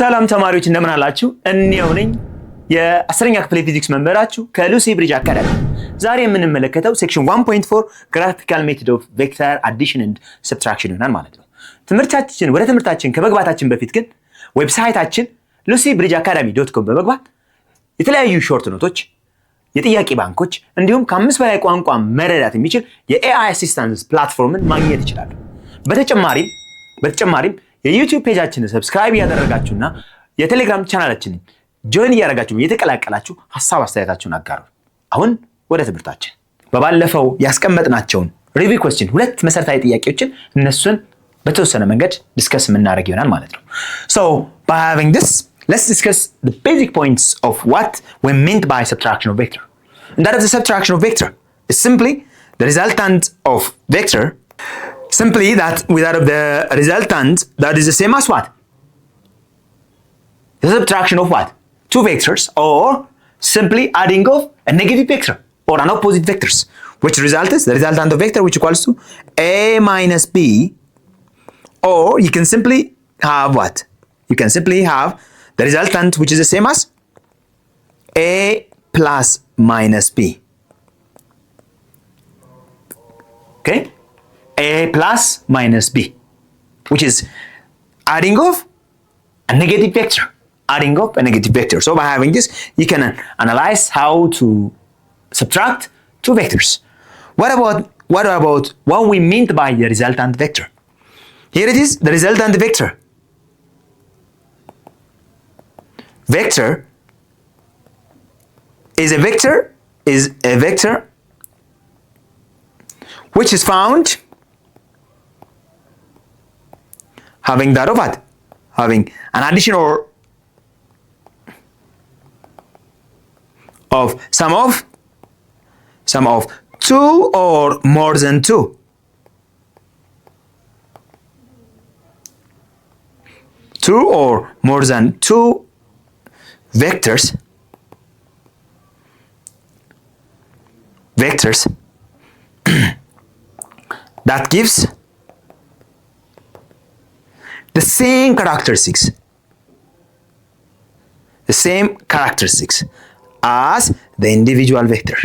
ሰላም ተማሪዎች እንደምን አላችሁ? እኔው ነኝ የ10ኛ ክፍል ፊዚክስ መምህራችሁ ከሉሲ ብሪጅ አካዳሚ። ዛሬ የምንመለከተው ሴክሽን 1.4 ግራፊካል ሜቶድ ኦፍ ቬክተር አዲሽን ኤንድ ሰብትራክሽን ይሆናል ማለት ነው። ወደ ትምህርታችን ከመግባታችን በፊት ግን ዌብሳይታችን lucybridgeacademy.com በመግባት የተለያዩ ሾርት ኖቶች፣ የጥያቄ ባንኮች እንዲሁም ከ5 በላይ ቋንቋ መረዳት የሚችል የኤአይ አሲስታንስ ፕላትፎርምን ማግኘት ይችላሉ። በተጨማሪም የዩቲዩብ ፔጃችንን ሰብስክራይብ እያደረጋችሁና የቴሌግራም ቻናላችንን ጆይን እያደረጋችሁ እየተቀላቀላችሁ ሀሳብ አስተያየታችሁን አጋሩ። አሁን ወደ ትምህርታችን። በባለፈው ያስቀመጥናቸውን ሪቪው ኩዌስችን 2 መሰረታዊ ጥያቄዎችን እነሱን በተወሰነ መንገድ ዲስከስ የምናደርግ ይሆናል ማለት ነው። So by having this, let's discuss the basic points of what we meant by subtraction of vector. And that is the subtraction of vector is simply the resultant of vector. Simply that without of the resultant that is the same as what? The subtraction of what? 2 vectors, or simply adding of a negative vector or an opposite vectors, which result is the resultant of vector which equals to a minus b, or you can simply have what? You can simply have the resultant which is the same as a plus minus b. Okay? A plus minus b, which is adding of a negative vector. So by having this, you can analyze how to subtract 2 vectors. What about what we meant by the resultant vector? Here it is, the resultant vector. Vector is a vector which is found having that of what? Having an addition or of sum of 2 or more than 2. Two or more than 2 vectors that gives the same characteristics as the individual vector.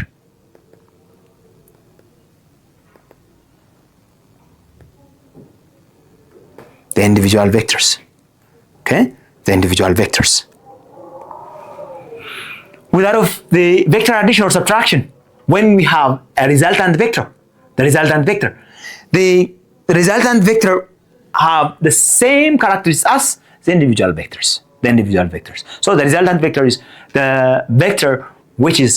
The individual vectors. Okay? The individual vectors. Without of the vector addition or subtraction, when we have a resultant vector, the resultant vector have the same characteristics as the individual vectors. So the resultant vector is the vector which is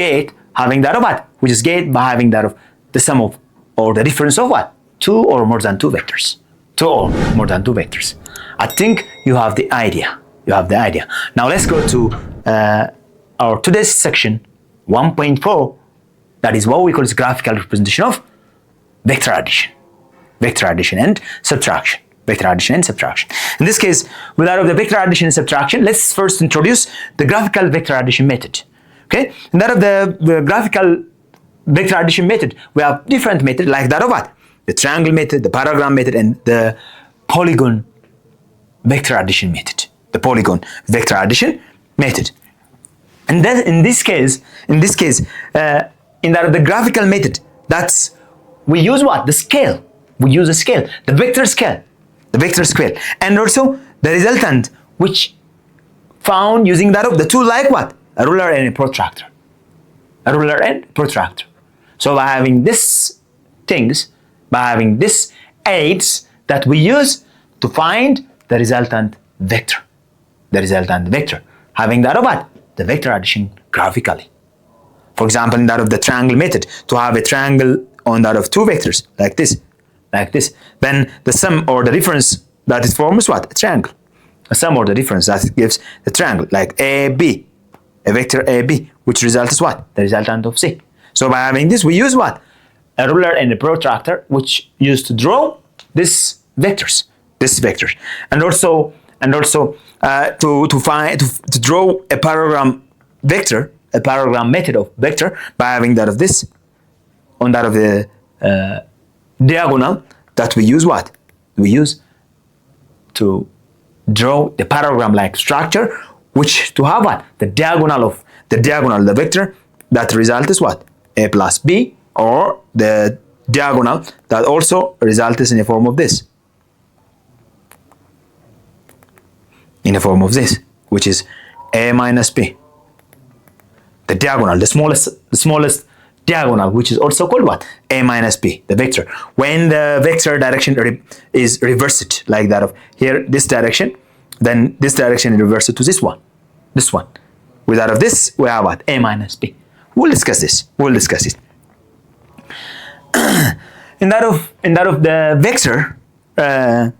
gate having that of what? Which is gate by having that of the sum of or the difference of what? 2 or more than 2 vectors. 2 or more than 2 vectors. I think you have the idea. Now let's go to our today's section 1.4. That is what we call graphical representation of vector addition and subtraction. In this case, without of the vector addition and subtraction, let's first introduce the graphical vector addition method. Okay? And that of the graphical vector addition method, we have different methods like that of what? The triangle method, the parallelogram method, and the polygon vector addition method. And then in this case, in that of the graphical method, that's we use what? The scale. We use a scale, the vector scale, and also the resultant which found using that of the two like what? A ruler and a protractor. So by having these things, by having these aids that we use to find the resultant vector, having that of what? The vector addition graphically. For example, in that of the triangle method, to have a triangle on that of 2 vectors like this, then the sum or the difference that it forms what? A triangle. A sum or the difference that gives the triangle like AB, a vector AB, which result is what? The resultant of C. So by having this, we use what? A ruler and a protractor, which used to draw these vectors, and also to draw a parallelogram method of vector by having that of this on that of the diagonal that we use what? We use to draw the parallelogram-like structure, which to have what? The diagonal of the vector, that result is what? A plus B, or the diagonal that also results in a form of this. In a form of this, which is A minus B. The diagonal, the smallest diagonal, which is also called what? A minus B, the vector. When the vector direction is reversed, like that of here, this direction, then this direction is reversed to this one. This one. Without of this, we have what? A minus B. We'll discuss this. We'll discuss it. in that of the vector, the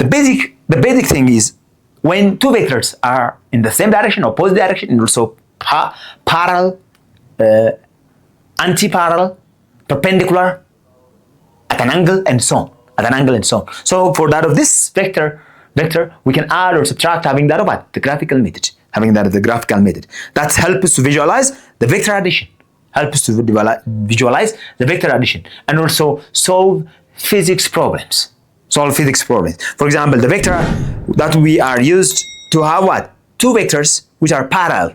basic thing is when two vectors are in the same direction, opposite direction, and also parallel, anti-parallel, perpendicular, at an angle, and so on. At an angle and so on. So for that of this vector, we can add or subtract having that of what? The graphical method. Having that of the graphical method. That helps us to visualize the vector addition. Helps us to visualize the vector addition. And also solve physics problems. Solve physics problems. For example, the vector that we are used to have what? Two vectors which are parallel.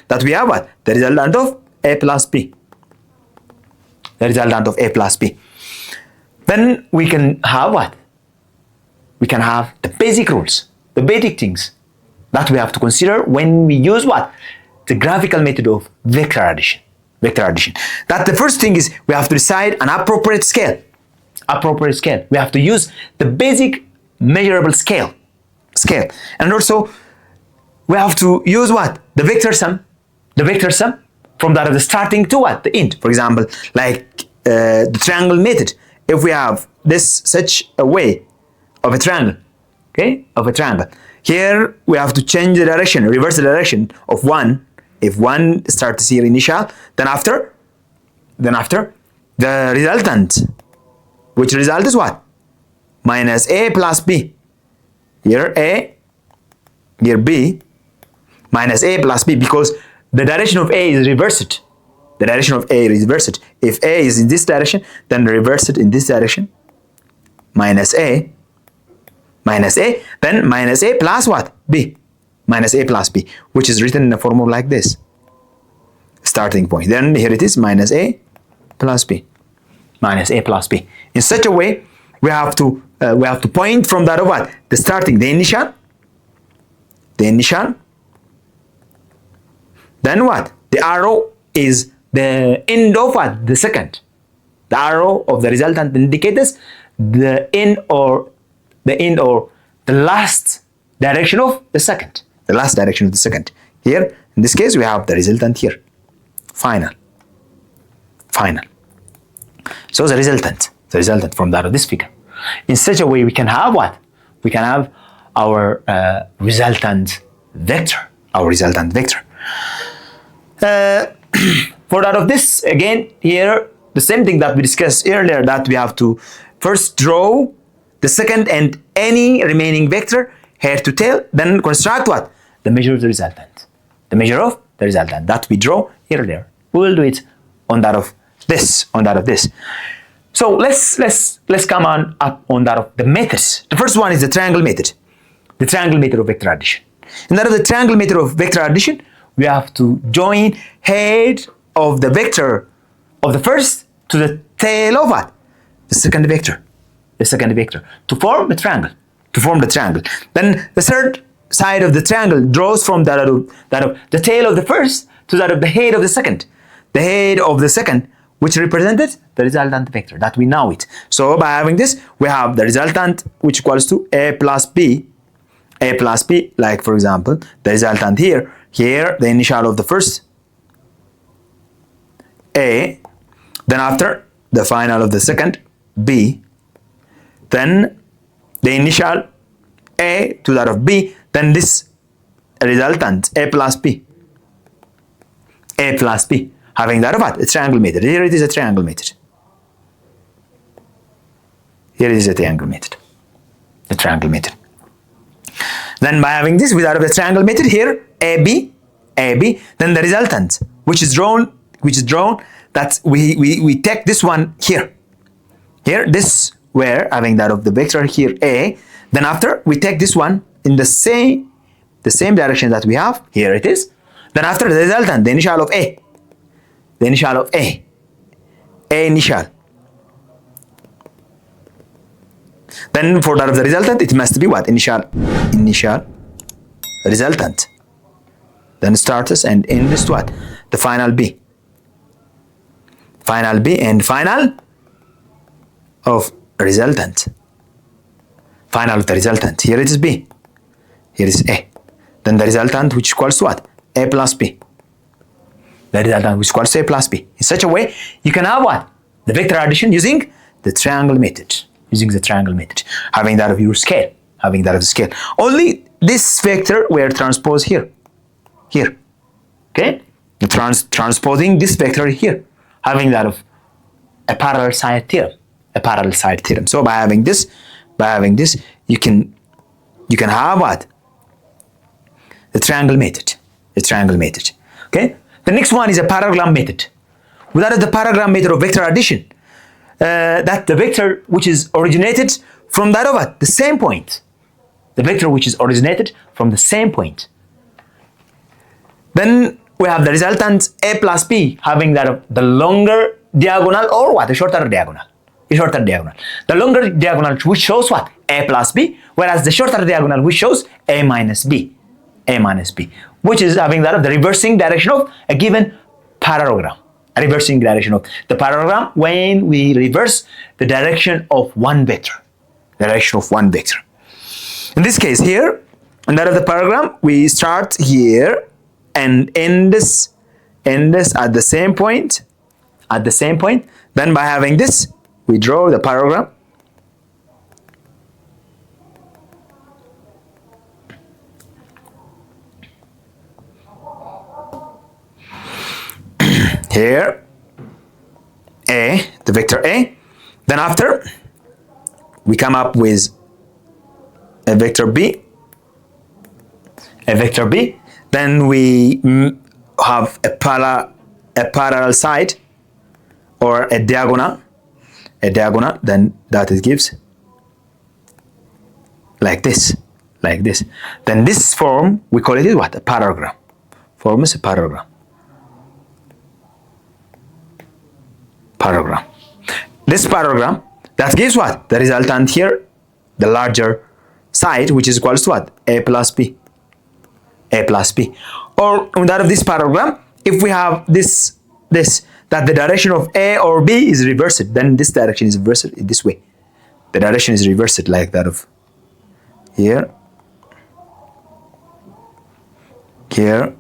That we have what? The resultant of A plus B. The resultant of A plus B. Then we can have what? We can have the basic rules, the basic things that we have to consider when we use what? The graphical method of vector addition. That the first thing is we have to decide an appropriate scale. We have to use the basic measurable scale. And also we have to use what? The vector sum from that of the starting to what? The end. For example, like the triangle method. If we have such a way of a triangle, okay, here we have to change the direction, reverse the direction of one. If one starts here initial, then after the resultant, which result is what? Minus A plus B. Here A, here B, minus A plus B, because the direction of A is reversed. If A is in this direction, then reverse it in this direction. Minus A, then minus A plus what? B. Minus A plus B, which is written in a form of like this. Starting point. Then here it is, minus A plus B. In such a way, we have to point from that of what? The starting, the initial. Then what? The arrow is the end of what? The second. The arrow of the resultant indicates the end or the last direction of the second. Here, in this case, we have the resultant here. Final. So the resultant from that of this figure. In such a way, we can have what? We can have our resultant vector. For that of this, again, here, the same thing that we discussed earlier, that we have to first draw the second and any remaining vector, hair to tail, then construct what? The measure of the resultant. That we draw earlier. We will do it on that of this. So let's come up on that of the methods. The first one is the triangle method. The triangle method of vector addition. In that of the triangle method of vector addition, we have to join head of the vector of the first to the tail of what? The second vector. To form the triangle. Then the third side of the triangle draws from that of the tail of the first to that of the head of the second. The head of the second, which represented the resultant vector, that we know it. So by having this, we have the resultant, which equals to A plus B, like for example, the resultant here, the initial of the first, A, then after the final of the second, B, then the initial A to that of B, then this resultant, A plus B, having that of what? A triangle method. Here it is a triangle method. The triangle method. Then by having this without the triangle method here, AB, then the resultant, which is drawn, that we take this one here. This where having that of the vector here A, Then after, we take this one in the same direction that we have. Here it is. Then after, the resultant, the initial of A. The initial of A. A initial. Then for that of the resultant, it must be what? Initial resultant. Then starts and ends to what? The final B. Final B and final of resultant. Final of the resultant. Here it is B. Here is A. Then the resultant which equals to what? A plus B. The resultant which equals to A plus B. In such a way, you can have what? The vector addition using the triangle method. Using the triangle method. Having that of your scale. Having that of the scale. Only this vector were transposed here. Here. Okay? Transposing this vector here. Having that of a parallel side theorem. A parallel side theorem. So by having this, you can have what? The triangle method. The triangle method. Okay? The next one is a paragram method. That is the paragram method of vector addition. That the vector which is originated from that of what? The same point. The vector which is originated from the same point. Then we have the resultant A plus B having that of the longer diagonal or what? The shorter diagonal. The shorter diagonal. The longer diagonal which shows what? A plus B, whereas the shorter diagonal which shows A minus B. A minus B, which is having that of the reversing direction of a given parallelogram. A reversing direction of the parallelogram when we reverse the direction of one vector. Direction of one vector. In this case here, in that of the parallelogram, we start here and end this at the same point. At the same point. Then by having this, we draw the parallelogram. Here, A, the vector A. Then after, we come up with a vector B. A vector B. Then we have a parallel side or a diagonal. A diagonal, then that it gives like this. Like this. Then this form, we call it what? A parallelogram. Form is a parallelogram. Parallelogram. This parallelogram that gives what? The resultant here, the larger side, which is equals to what? A plus B. A plus B. Or on that of this parallelogram, if we have this, that the direction of A or B is reversed, then this direction is reversed in this way. The direction is reversed like that of here, here.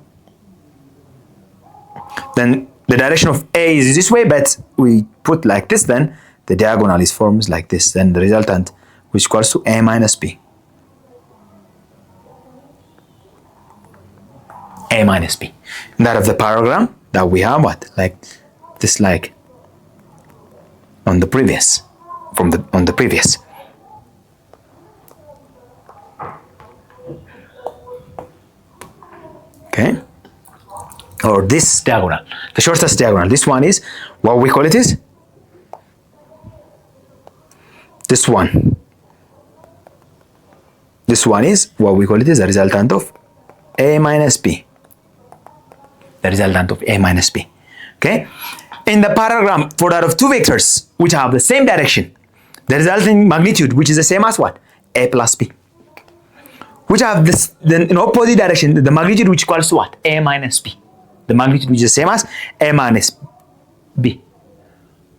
Then the direction of A is this way, but we put like this, then the diagonal is forms like this. Then the resultant, which equals to A minus B. A minus B. And that of the parallelogram that we have what? Like this, like on the previous, on the previous. Okay. Or this diagonal, the shortest diagonal. This one is what we call it is this one. This one is what we call it is the resultant of A minus B. The resultant of A minus B. Okay. In the parallelogram for that of two vectors which have the same direction, the resulting magnitude which is the same as what? A plus B. Which have this then in opposite direction, the magnitude which equals to what? A minus B. The magnitude which is the same as A minus B.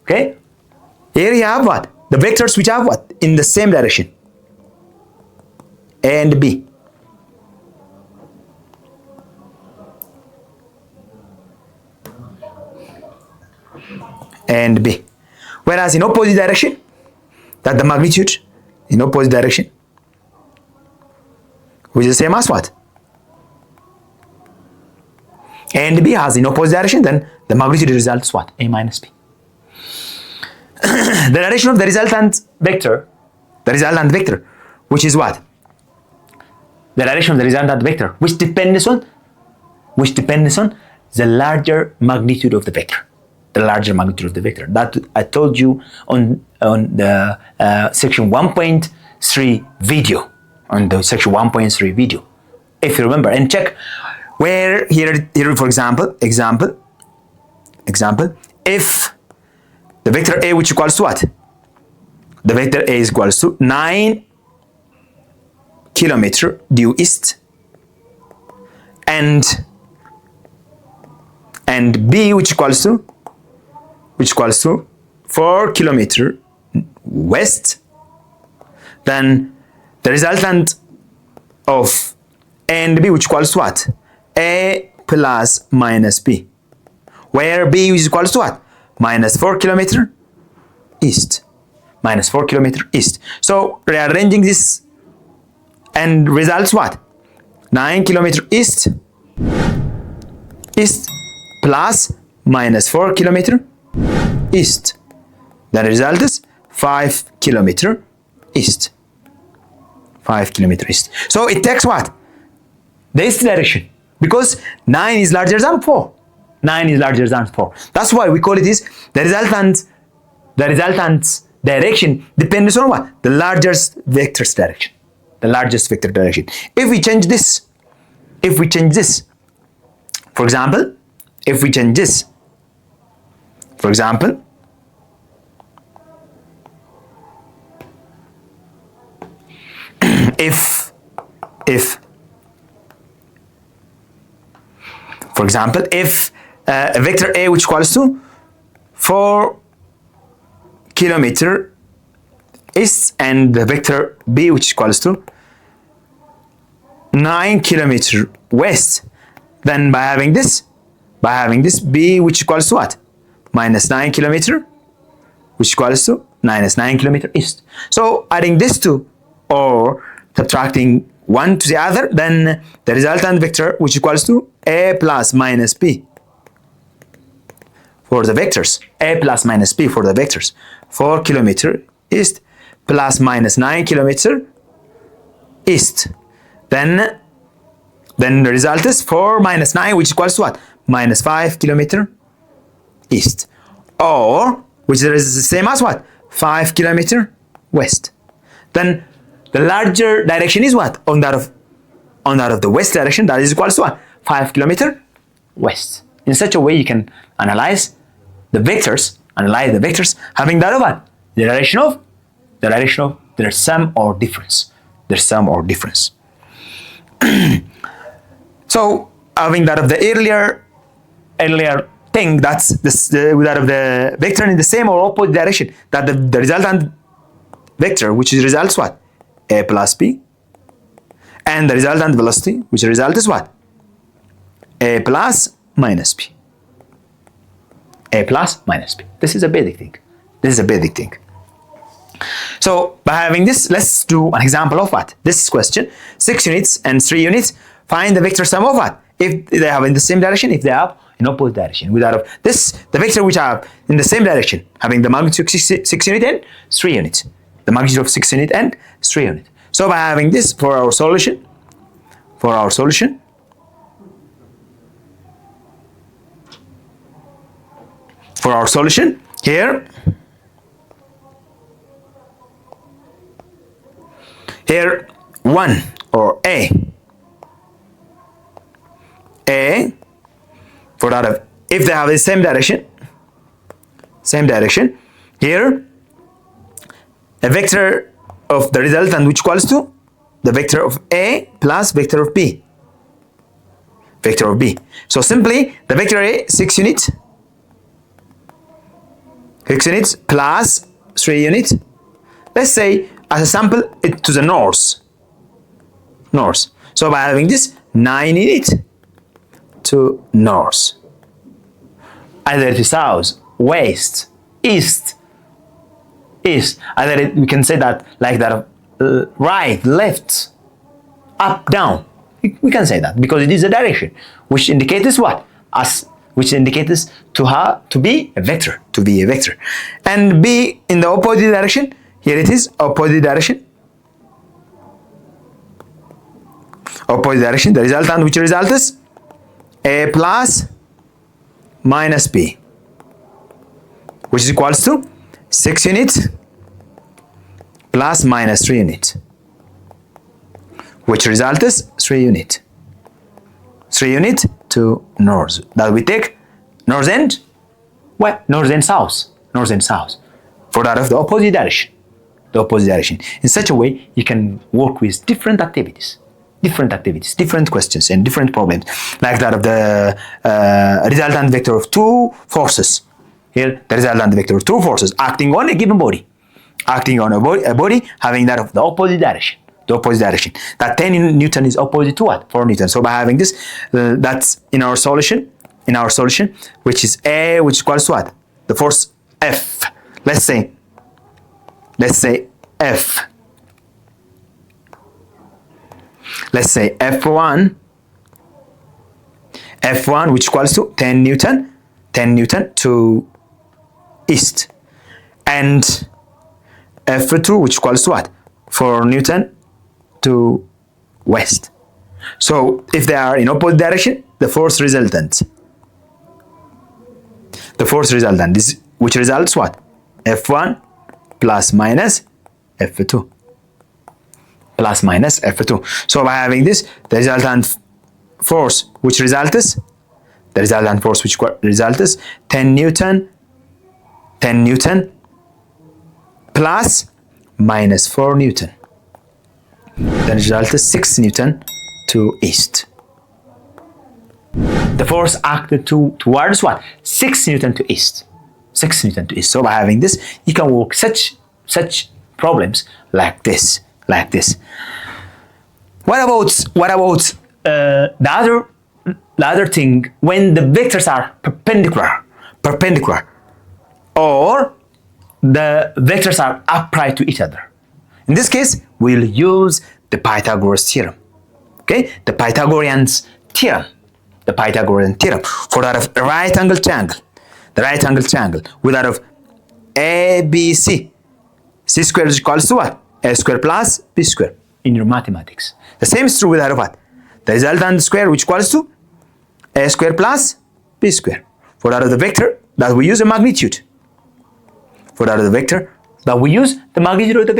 Okay? Here you have what? The vectors which have what? In the same direction. A and B. A and B. Whereas in opposite direction, that the magnitude in opposite direction, which is the same as what? A and B has in opposite direction, then the magnitude results what? A minus B. The direction of the resultant vector, which is what? The direction of the resultant vector, which depends on the larger magnitude of the vector. The larger magnitude of the vector. That I told you on the section 1.6 1.3 video, on the section 1.3 video, if you remember, and check where here for example, if the vector A, which equals to what? The vector A is equals to 9 kilometer due east, and B, which equals to 4 kilometer west, then the resultant of A and B, which equals to what? A plus minus B, where B is equals to what? Minus 4 kilometer east. Minus 4 kilometer east. So rearranging this and results what? 9 kilometer east plus minus 4 kilometer east. The result is 5 kilometer east. 5 kilometer east. So it takes what? This direction, because 9 is larger than 4. 9 is larger than 4. That's why we call it is the resultant's direction depends on what? The largest vector's direction. The largest vector direction. If we change this, for example, if a vector A, which equals to 4 kilometer east, and the vector B, which equals to 9 kilometer west, then by having this B, which equals to what? Minus 9 kilometer, which equals to minus 9 kilometer east. So adding this two or subtracting one to the other, then the resultant vector, which equals to A plus minus B for the vectors, A plus minus B for the vectors, 4 kilometer east plus minus 9 kilometer east. Then the result is 4 minus 9, which equals to what? Minus 5 kilometer east, or which is the same as what? 5 kilometer west. Then the larger direction is what? On that of the west direction, that is equals to what? 5 kilometer west. In such a way, you can analyze the vectors, having that of what? The direction of their sum or difference. So having that of the earlier thing, that's that of the vector in the same or opposite direction, that the resultant vector, which results what? A plus B, and the resultant velocity, which result is what? A plus minus B. A plus minus B. This is a basic thing. So by having this, let's do an example of what? This question, 6 units and 3 units. Find the vector sum of what? If they have in the same direction, if they have in opposite direction. Without this, the vector which have in the same direction, having the magnitude 6 unit and 3 units. The magnitude of 6 unit and 3 unit. So by having this for our solution, here one or A for that of, if they have the same direction, here a vector of the resultant, which equals to the vector of A plus vector of B. So simply the vector A 6 units plus 3 units. Let's say as a sample it to the north. So by having this 9 units to north, either to south, west, east. Either we can say that like that, right, left, up, down. We can say that because it is a direction which indicates what? Which indicates to be a vector, and B in the opposite direction. Here it is opposite direction. The resultant, which result is A plus minus B, which is equals to 6 units plus minus 3 unit, which result is 3 unit. 3 unit to north. That we take north and what? North and south. North and south. For that of the opposite direction. The opposite direction. In such a way, you can work with different activities, different questions, and different problems, like that of the resultant vector of two forces. Here, the resultant vector of two forces acting on a given body, acting on a body having that of the opposite direction. The opposite direction. That 10 Newton is opposite to what? 4 Newton. So by having this, that's in our solution, which is A, which equals to what? The force F. Let's say F. Let's say F1, which equals to 10 Newton to east, and F2, which equals to what? 4 Newton to west. So if they are in opposite direction, the force resultant is, which results what? F1 plus minus F2. Plus minus F2. So by having this, the resultant force which results 10 Newton plus minus 4 Newton. The result is 6 Newton to east. The force acted towards what? 6 Newton to east. 6 Newton to east. So by having this, you can work such problems like this. What about the other thing, when the vectors are perpendicular, or the vectors are upright to each other? In this case, we'll use the Pythagoras theorem. Okay, the Pythagorean theorem for that of a right angle triangle. The right angle triangle with that of ABC. C squared is equals to what? A square plus B square in your mathematics. The same is true with that of what? The resultant square, which equals to A square plus B square. For that of the vector, that we use a magnitude. For that of the vector, that we use the magnitude of the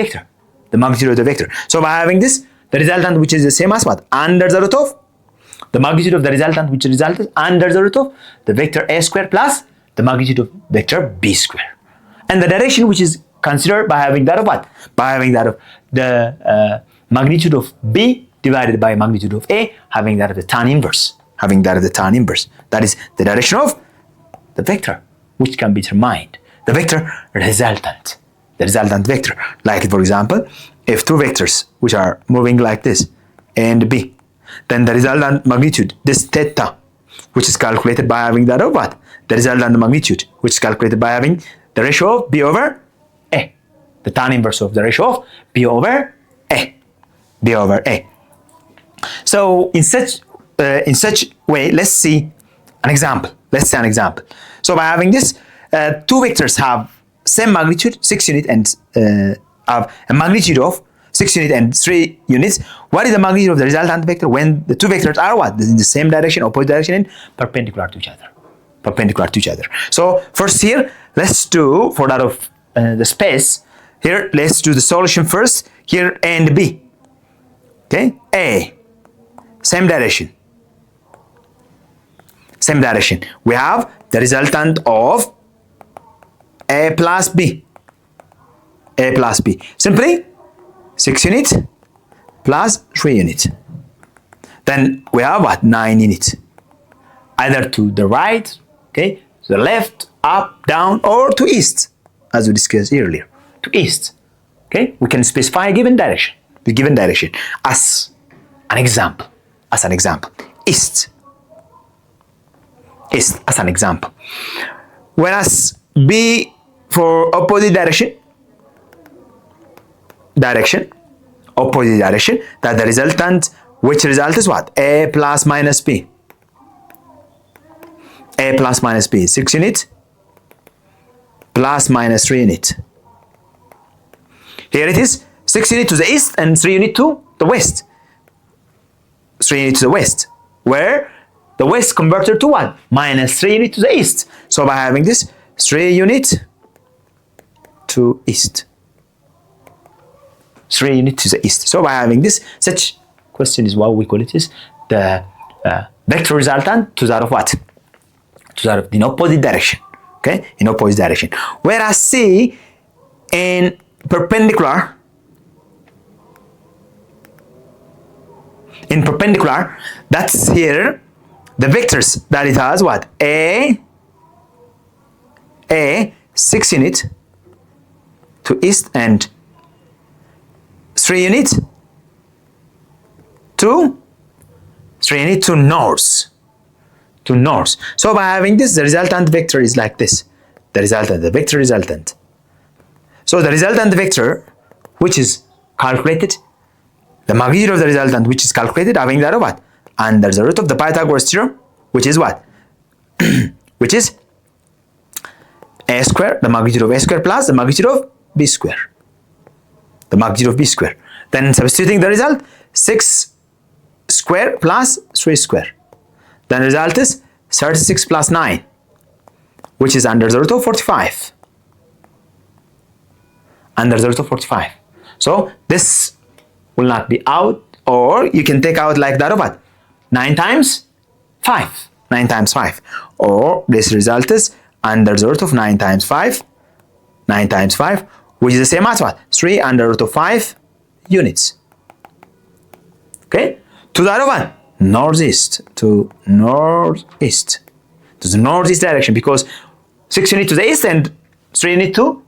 vector. So by having this, the resultant, which is the same as what? Under the root of the magnitude of the resultant, which results under the root of the vector A square plus the magnitude of vector B square. And the direction, which is considered by having that of what? By having that of the magnitude of B divided by magnitude of A, having that of the tan inverse. That is the direction of the vector, which can be determined. The vector resultant. The resultant vector. Like, for example, if two vectors which are moving like this, A and B, then the resultant magnitude, this theta, which is calculated by having that of what? The resultant magnitude, which is calculated by having the ratio of B over A. The tan inverse of the ratio of B over A. So in such way, let's see an example. So by having this, two vectors have same magnitude, 6 units, and have a magnitude of 6 units and 3 units. What is the magnitude of the resultant vector when the two vectors are what? In the same direction, opposite direction, and perpendicular to each other. So first here, let's do, for that of the space, here let's do the solution first. Here A and B. Okay, A, same direction. We have the resultant of A plus B. Simply 6 units plus 3 units. Then we have what? 9 units. Either to the right, okay, to the left, up, down, or to east, as we discussed earlier. To east. Okay, we can specify a given direction. As an example. East as an example. Whereas B for opposite direction, opposite direction, that the resultant, which result is what? A plus minus B. 6 units plus minus 3 units. Here it is 6 units to the east and 3 units to the west. 3 units to the west, where the west converted to what? Minus 3 units to the east. So by having this, 3 units to east. 3 units to the east. So by having this, such question is what we call it is the vector resultant to that of what? To that of in opposite direction. Okay, in opposite direction. Whereas C in perpendicular, that's here the vectors that it has what? A 6 unit to east and 3 unit to north. So by having this, the resultant vector is like this. The vector resultant. So the resultant vector, which is calculated, the magnitude of the resultant, which is calculated, having that of what? Under the root of the Pythagoras theorem, which is what? Which is a square, the magnitude of a square plus the magnitude of b square. Then substituting the result, 6 square plus 3 square. Then the result is 36 plus 9, which is under the root of 45. So this will not be out, or you can take out like that of what? 9 times 5. Or this result is under the root of 9 times 5, which is the same as what? 3 under root of 5 units. Okay? To the other one, northeast, to the northeast direction, because 6 units to the east and 3 units to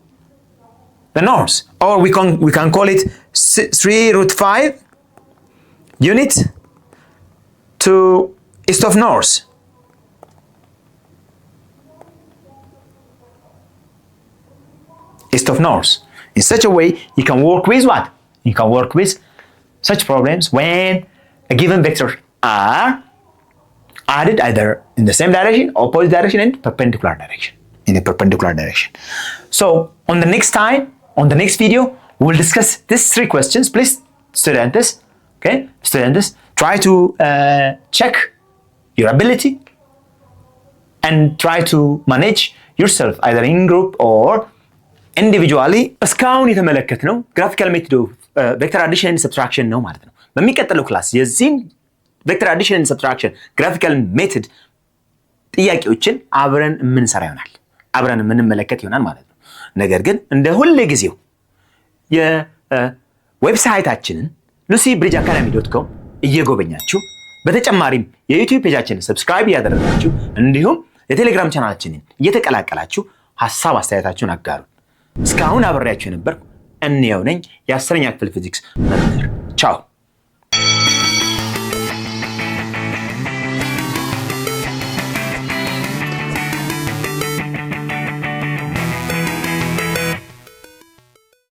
the north. Or we can call it 3 root 5 units to east of north. In such a way, you can work with what? You can work with such problems when a given vector are added either in the same direction, opposite direction, and perpendicular direction. So on the next video, we will discuss these 3 questions. Please, students, try to check your ability and try to manage yourself either in group or individually. እስካሁን የተመለከትነው graphical method of vector addition and subtraction ነው ማለት ነው። በሚቀጥለው ክላስ የዚህን vector addition and subtraction graphical method ጥያቄዎችን አብረን የምንመለከት ይሆናል ማለት ነው። ነገር ግን እንደ ሁሉ ጊዜው የዌብሳይታችንን lucybridgeacademy.com እየጎበኛችሁ በተጨማሪም የዩቲዩብ ፔጃችንን ሰብስክራይብ ያደረጋችሁ እንዲሁም የቴሌግራም ቻናላችንን እየተቀላቀላችሁ ሐሳብ አስተያየታችሁን አጋሩ። እስካሁን አብሬያችሁ ነበር። እኔው ነኝ የ10ኛ ክፍል ፊዚክስ መምህር። ቻው።